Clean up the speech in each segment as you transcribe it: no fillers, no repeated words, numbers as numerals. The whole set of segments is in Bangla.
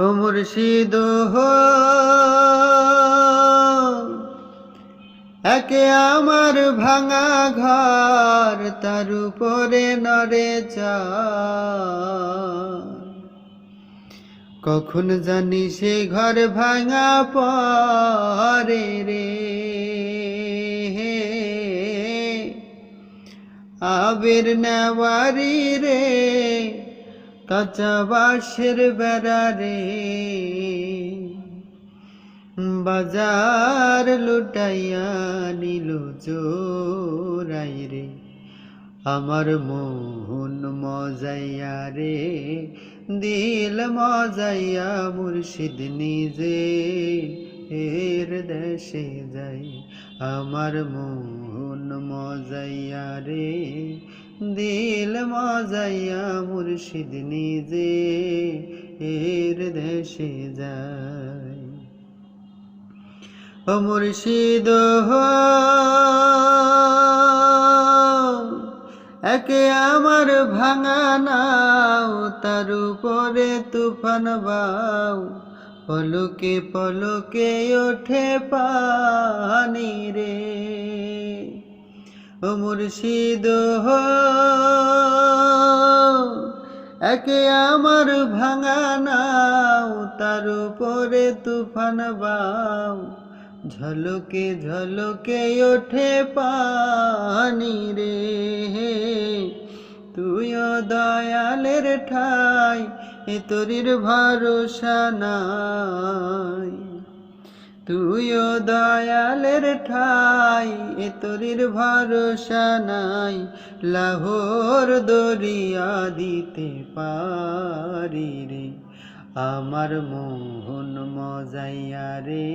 ও মুর্শিদ হো একে আমার ভাঙা ঘর, তার উপরে নড়ে চাঁদ। কখন জানি সে ঘর ভাঙা পরে রে, আবির নেওয়ারি রে, কাঁচা বাঁশের বেড়া রে, বাজার লুটাইয়া নিল চোরাই রে। আমার মন মজাইয়া রে, দিল মজাইয়া মুর্শিদ নিজে এর দেশে যাই। আমার মন মজাইয়া রে, দিল মজাইয়া মুর্শিদ নিজে এর দেশে যাই। ও মুর্শিদ হো একে আমার ভাঙা নাও, তার উপরে তুফান বাও, পলকে পলকে ওঠে পানি রে। ও মুর্শিদ হো একে আমার ভাঙা নাও, তার উপরে তুফান বাও, ঝলকে ঝলকে ওঠে পানি রে। তুইও দয়ালের ঠাই, এ তোরির ভরসা নাই। তুইও দয়ালের ঠাই, এ তোরির ভরসা নাই। লাহোর দরিয়া দিতে পারি রে। আমার মন মজাইয়া রে,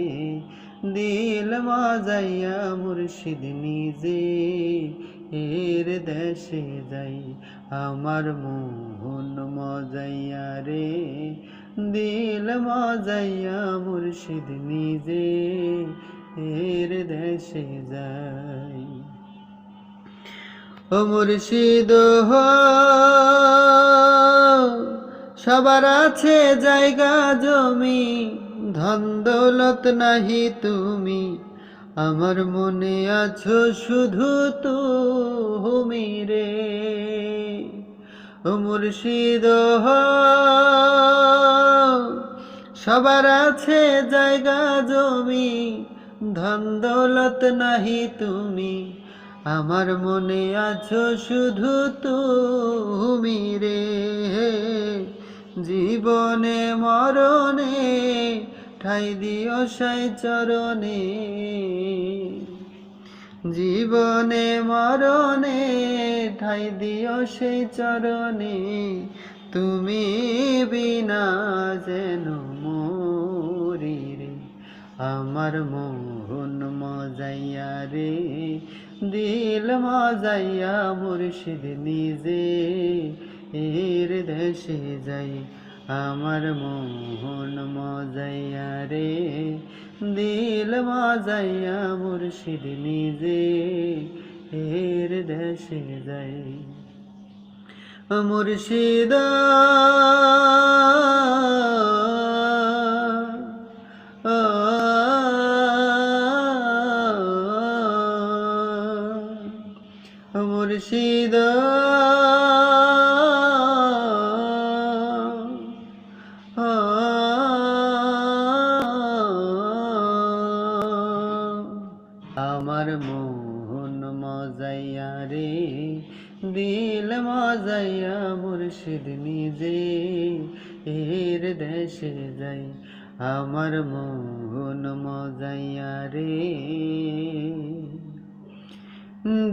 দিল মজাইয়া মুর্শিদ নিজে এর দেশে যাই। আমার মন মজাইয়া রে, দিল মজাইয়া মুর্শিদ নিজে এর দেশে যাই। ও মুর্শিদ হো সবার আছে জায়গা জমি, ধন দৌলত নাহি তুমি, আমার মনে আছো শুধু তুমি রে। ও মুর্শিদ হো সবার আছে জায়গা জমি, ধন দৌলত নাহি তুমি, আমার মনে আছো শুধু তুমি রে। জীবনে মরণে ঠাই দিও সাই চরণে, জীবনে মরণে ঠাই দিও সেই চরণে, তুমি বিনা যেন মরি রে। আমার মন মজাইয়া রে, দিল মজাইয়া মুর্শিদ নিজে এর দেশে যাই। আমার মন মজাইয়া রে, দিল মজাইয়া মুর্শিদ নিজে এর দেশে যাই। মুর্শিদ মুর্শিদ আমার মন মজাইয়া রে, দিল মজাইয়া মুর্শিদ নিজে এর দেশে যাই। আমার মন মজাইয়া রে,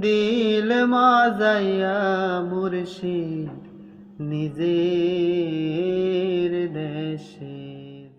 দিল মজাইয়া মুর্শিদ নিজের দেশে।